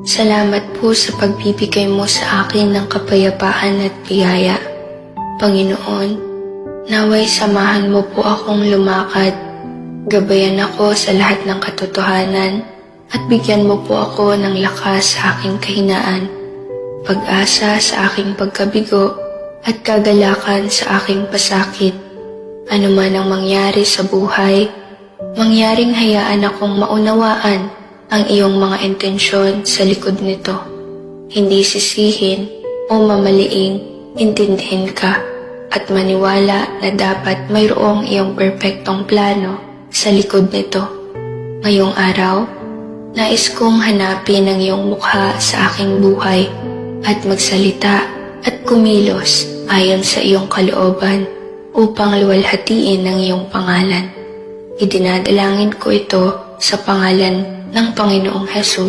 Salamat po sa pagbibigay mo sa akin ng kapayapaan at biyaya. Panginoon, naway samahan mo po akong lumakad. Gabayan ako sa lahat ng katotohanan at bigyan mo po ako ng lakas sa aking kahinaan, pag-asa sa aking pagkabigo at kagalakan sa aking pasakit. Ano man ang mangyari sa buhay, mangyaring hayaan akong maunawaan ang iyong mga intensyon sa likod nito. Hindi sisihin o mamaliing intindihin ka at maniwala na dapat mayroong iyong perpektong plano sa likod nito. Ngayong araw, nais kong hanapin ang iyong mukha sa aking buhay at magsalita at kumilos ayon sa iyong kalooban upang luwalhatiin ang iyong pangalan. Idinadalangin ko ito sa pangalan ng Panginoong Hesus.